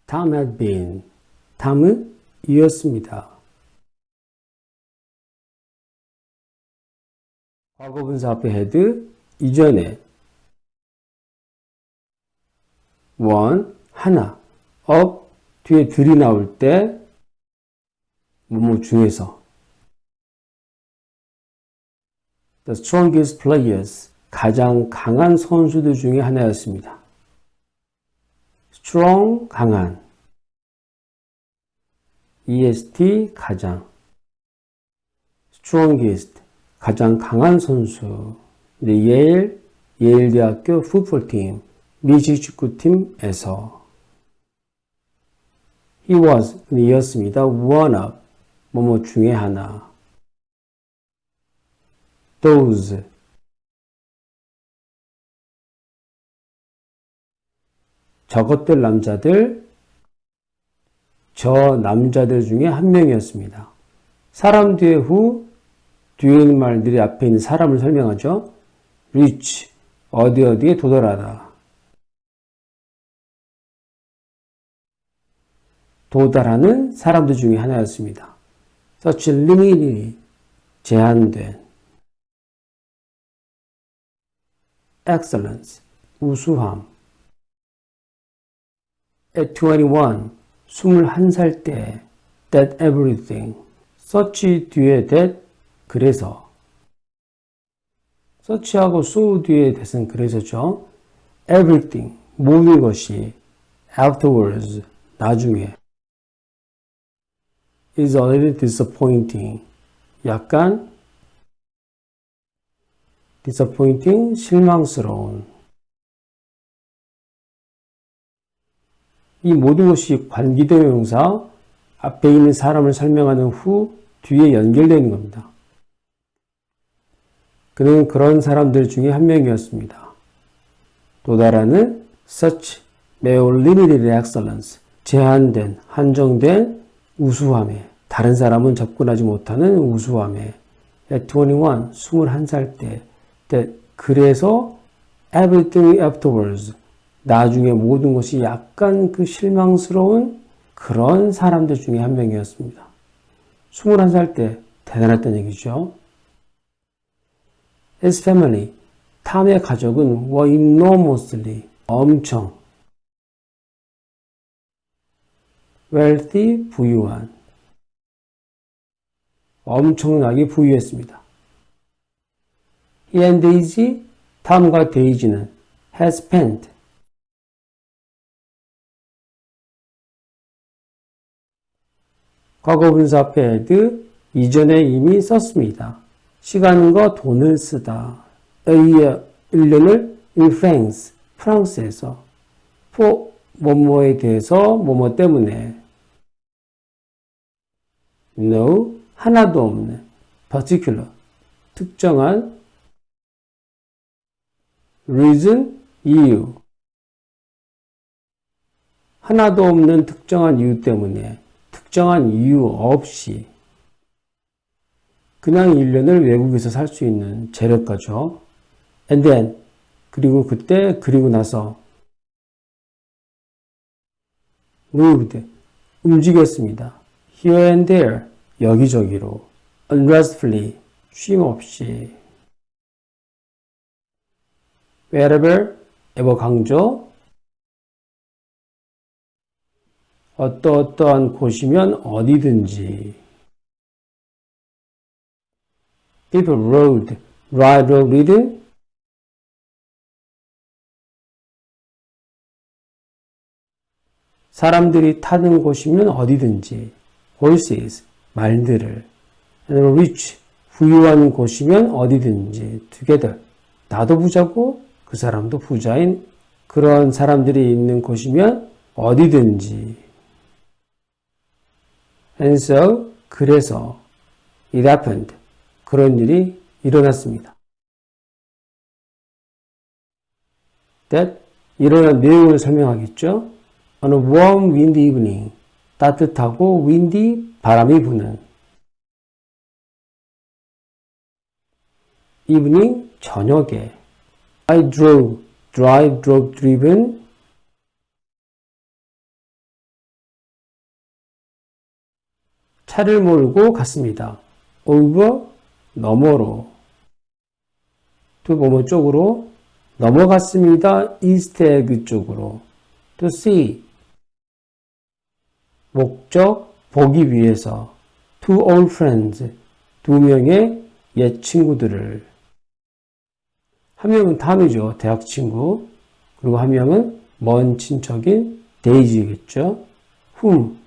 Tom had been. 탐은 이었습니다. 과거분사 앞에 had, 이전에 one, 하나, of, 뒤에 들이 나올 때 뭐뭐 중에서 the strongest players, 가장 강한 선수들 중에 하나였습니다. strong, 강한 est, 가장 strongest, 가장 강한 선수 예일 대학교 풋볼팀 미식 축구팀에서 he was, 이었습니다. one of, 뭐뭐 중에 하나 those, 저것들 남자들, 저 남자들 중에 한 명이었습니다. 사람 뒤에 who, 뒤에 있는 말들이 앞에 있는 사람을 설명하죠. reach, 어디에 도달하다. 도달하는 사람들 중에 하나였습니다. such limited, 제한된. excellence, 우수함. at 21, 21살 때 that everything, such 뒤에 that, 그래서 such하고 so 뒤에 that은 그래서죠. everything, 모든 것이 afterwards, 나중에 is a little disappointing, 약간 disappointing, 실망스러운. 이 모든 것이 관계대명사, 앞에 있는 사람을 설명하는 후, 뒤에 연결되는 겁니다. 그는 그런 사람들 중에 한 명이었습니다. 도달하는 such 매우 limited excellence, 제한된, 한정된 우수함에, 다른 사람은 접근하지 못하는 우수함에 at 21, 21살 때 그래서 everything afterwards, 나중에 모든 것이 약간 그 실망스러운 그런 사람들 중에 한 명이었습니다. 21살 때 대단했던 얘기죠. His family, 탐의 가족은 were enormously, 엄청 wealthy, 부유한, 엄청나게 부유했습니다. He and Daisy, 탐과 데이지는 had spent, 과거분사 앞에 had, 이전에 이미 썼습니다. 시간과 돈을 쓰다. A year, 1년을 in France, 프랑스에서 for 뭐뭐에 대해서 뭐뭐 때문에 no, 하나도 없는 particular, 특정한 reason, 이유 하나도 없는 특정한 이유 때문에 특정한 이유 없이 그냥 1년을 외국에서 살 수 있는 재력가죠. And then, 그리고 그때, 그리고 나서 moved, 움직였습니다. Here and there, 여기저기로 unrestfully, 쉼없이 wherever, ever 강조 어떠한 곳이면 어디든지 people rode, ride, ridden 사람들이 타는 곳이면 어디든지 horses, 말들을 and rich, 부유한 곳이면 어디든지 together, 나도 부자고 그 사람도 부자인 그런 사람들이 있는 곳이면 어디든지 and so, 그래서 it happened, 그런 일이 일어났습니다. that, 일어난 내용을 설명하겠죠. On a warm windy evening, 따뜻하고 windy, 바람이 부는 evening, 저녁에 I drove, drive, drove, driven 차를 몰고 갔습니다. over, 너머로. to 뭐뭐 쪽으로 넘어갔습니다. east egg 쪽으로. to see, 목적, 보기 위해서. to old friends, 두 명의 옛 친구들을. 한 명은 탐이죠. 대학 친구. 그리고 한 명은 먼 친척인 데이지겠죠. whom,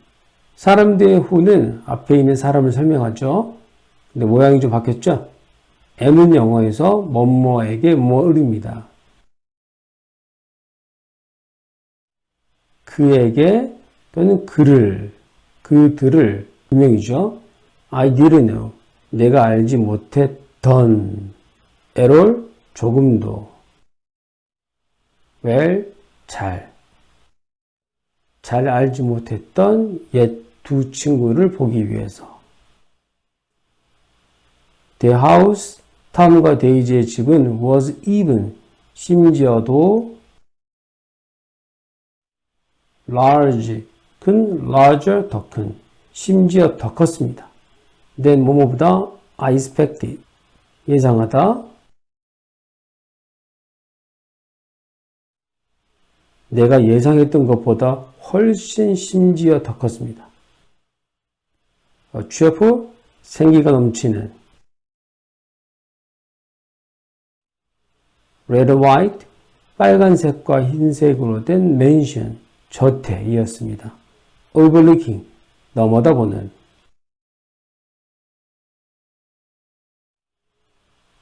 사람들의 who는 앞에 있는 사람을 설명하죠. 근데 모양이 좀 바뀌었죠. M은 영어에서 뭐뭐에게 뭐을입니다. 그에게 또는 그를, 그들을 두 명이죠. I didn't know, 내가 알지 못했던. at all, 조금도. well, 잘 알지 못했던 옛 두 친구를 보기 위해서. The house, 탐과 데이지의 집은 was even, 심지어도 large, 큰, larger, 더 큰, 심지어 더 컸습니다. then 뭐뭐보다 I expected, 예상하다. 내가 예상했던 것보다 훨씬 심지어 더 컸습니다. 취업, 생기가 넘치는. red, white, 빨간색과 흰색으로 된 mansion, 저택이었습니다. overlooking, 넘어다보는.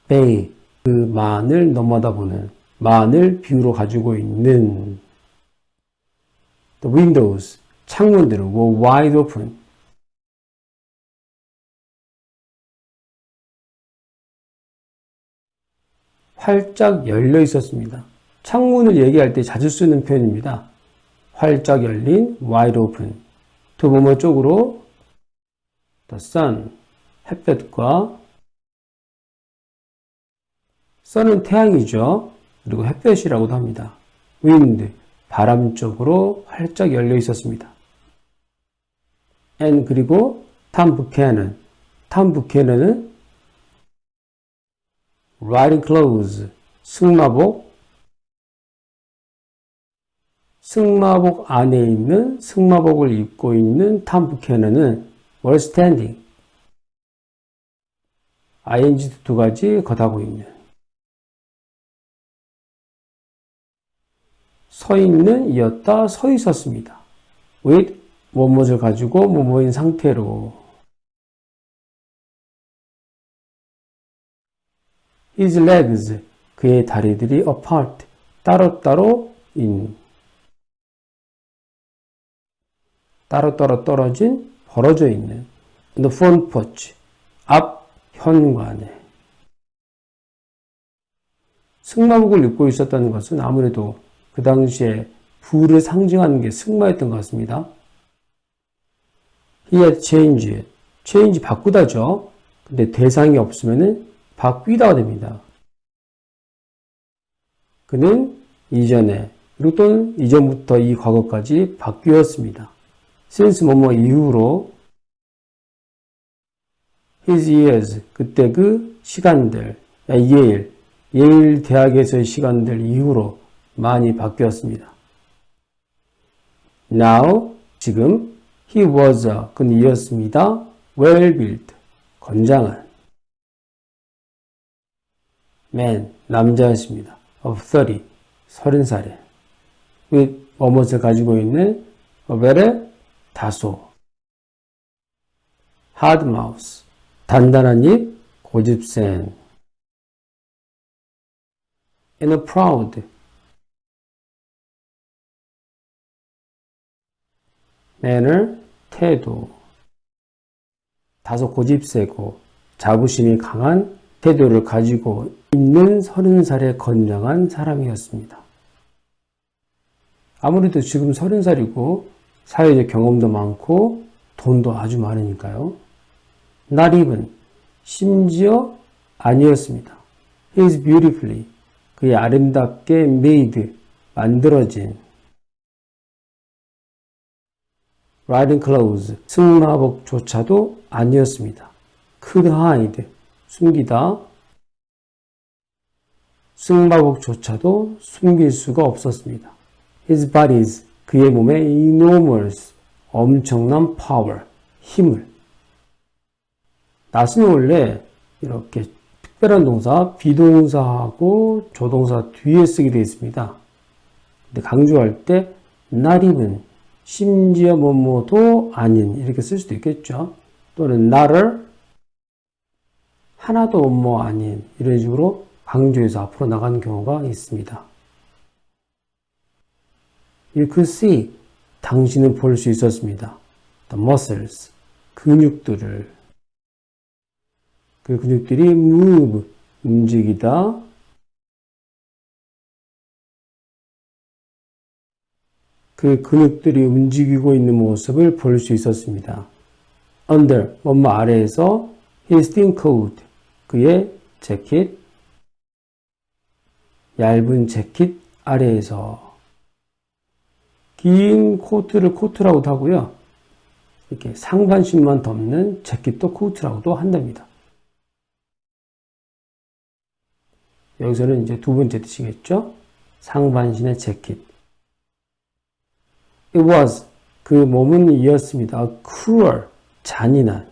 bay, 그 만을 넘어다보는, 만을 뷰로 가지고 있는. The windows, 창문들은 were wide open, 활짝 열려 있었습니다. 창문을 얘기할 때 자주 쓰는 표현입니다. 활짝 열린, wide open. 두 뭐뭐 쪽으로 the sun, 햇볕과. sun은 태양이죠. 그리고 햇볕이라고도 합니다. wind, 바람 쪽으로 활짝 열려 있었습니다. and 그리고 탐 부캐넌은 riding clothes, 승마복 안에 있는, 승마복을 입고 있는 탐 부캐넌은 were standing, ing 두 가지 겉하고 있는. 서 있는, 이었다, 서 있었습니다. with, 뭐뭇을 가지고 뭐뭐인 상태로. his legs, 그의 다리들이 apart, 따로따로 인. 따로따로 떨어진, 벌어져 있는. the front porch, 앞 현관에. 승마복을 입고 있었다는 것은 아무래도 그 당시에 부를 상징하는 게 승마였던 것 같습니다. he had changed, change 바꾸다죠. 근데 대상이 없으면은 바뀌다가 됩니다. 그는 이전에, 그리고 또는 이전부터 이 과거까지 바뀌었습니다. since 뭐뭐 이후로. his years, 그때 그 시간들, 예일 대학에서의 시간들 이후로 많이 바뀌었습니다. now, 지금, he was, 그는 이었습니다. well built, 건장한. man, 남자였습니다. of 30, 30살에. with, 뭐뭇을 가지고 있는, a very, 다소. hard mouth, 단단한 입, 고집센. and a proud, manner, 태도. 다소 고집세고 자부심이 강한 태도를 가지고 있는 30살의 건장한 사람이었습니다. 아무래도 지금 30살이고 사회적 경험도 많고 돈도 아주 많으니까요. Not even, 심지어 아니었습니다. He is beautifully, 그의 아름답게 made, 만들어진. riding clothes, 승마복조차도 아니었습니다. could hide, 숨기다. 승마복조차도 숨길 수가 없었습니다. His bodies, 그의 몸에 enormous, 엄청난 power, 힘을. not은 원래 이렇게 특별한 동사, 비동사하고 조동사 뒤에 쓰게 되어 있습니다. 근데 강조할 때 not even, 심지어 뭐뭐도 아닌 이렇게 쓸 수도 있겠죠. 또는 not을 하나도 뭐뭐 아닌 이런 식으로 강조해서 앞으로 나가는 경우가 있습니다. You could see, 당신은 볼 수 있었습니다. The muscles, 근육들을. 그 근육들이 move, 움직이다. 그 근육들이 움직이고 있는 모습을 볼 수 있었습니다. Under, 뭐뭐 아래에서 his thin coat, 그의 재킷, 얇은 재킷 아래에서. 긴 코트를 코트라고도 하고요. 이렇게 상반신만 덮는 재킷도 코트라고도 한답니다. 여기서는 이제 두 번째 뜻이겠죠. 상반신의 재킷. It was, 그 몸은 이었습니다. cruel, 잔인한.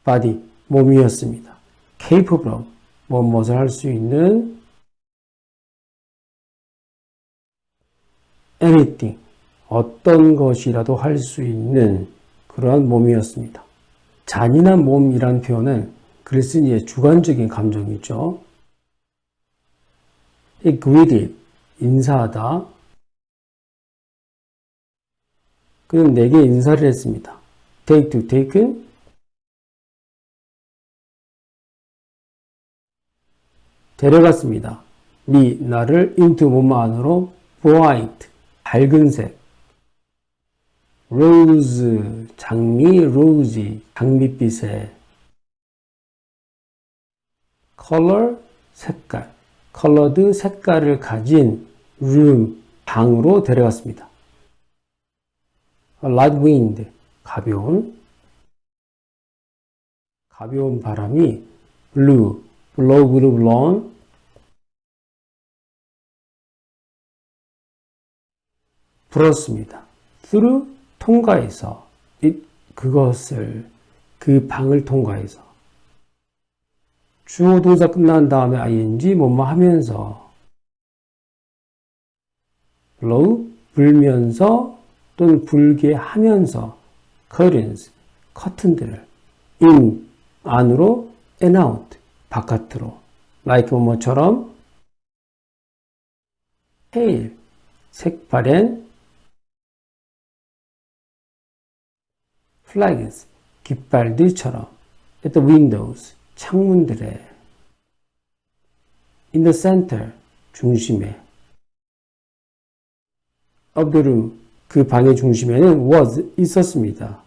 body, 몸이었습니다. capable of, 무엇을 할 수 있는 anything, 어떤 것이라도 할 수 있는 그러한 몸이었습니다. 잔인한 몸이란 표현은 그리스인의 주관적인 감정이죠. greeted, 인사하다. 그는 내게 인사를 했습니다. take to taken, 데려갔습니다. 나를 into 몸 안으로 bright, 밝은 색. rose, 장미, rosy, 장밋빛의. color, 색깔. colored, 색깔을 가진 room, 방으로 데려갔습니다. light wind, 가벼운 바람이 blew, blow, blew, blown, 불었습니다. through, 통과해서, 그것을, 그 방을 통과해서. 주어 동사 끝난 다음에 ing, 뭐뭐 하면서. blow, 불면서, 또는 불게 하면서. curtains, 커튼들을. in, 안으로, and out, 바깥으로. like 뭐뭐처럼. pale, 색바랜. flags, 깃발들처럼. at the windows, 창문들에. in the center, 중심에. of the room, 그 방의 중심에는 was, 있었습니다.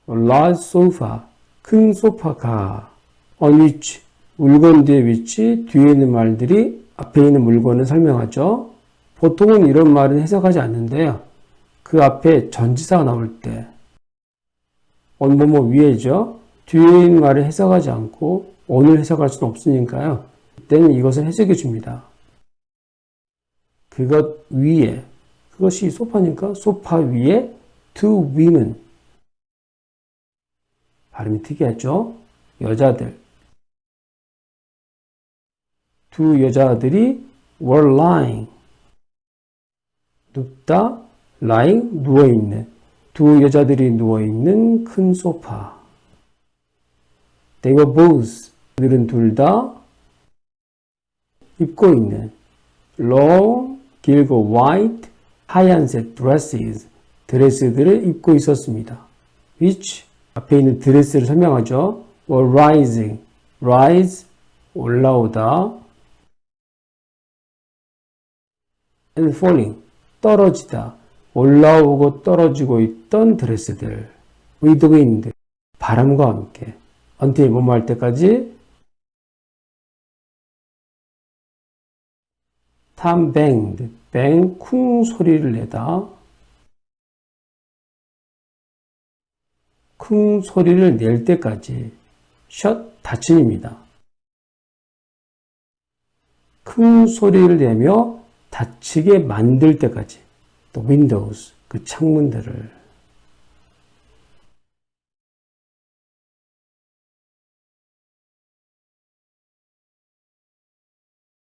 a large sofa, 큰 소파가. on which, 물건들의 위치, 뒤에 있는 말들이 앞에 있는 물건을 설명하죠. 보통은 이런 말은 해석하지 않는데요. 그 앞에 전치사가 나올 때 on 뭐뭐 위에죠. 뒤에 있는 말을 해석하지 않고 on을 해석할 수는 없으니까요. 그때는 이것을 해석해 줍니다. 그것 위에, 그것이 소파니까 소파 위에 two women. 발음이 특이하죠. 여자들. 두 여자들이 were lying. 눕다, lying, 누워있는. 두 여자들이 누워있는 큰 소파. They were both. 그들은 둘 다 입고 있는 long, 길고 white, 하얀색 dresses, 드레스들을 입고 있었습니다. which, 앞에 있는 드레스를 설명하죠. were rising, rise, 올라오다. and falling, 떨어지다. 올라오고 떨어지고 있던 드레스들. with the wind, 바람과 함께. until 뭐뭐 할 때까지. Tom banged, 뱅, 쿵 소리를 내다. 쿵 소리를 낼 때까지. 셧, 닫힘입니다. 큰 소리를 내며 닫히게 만들 때까지. 또 windows, 그 창문들을.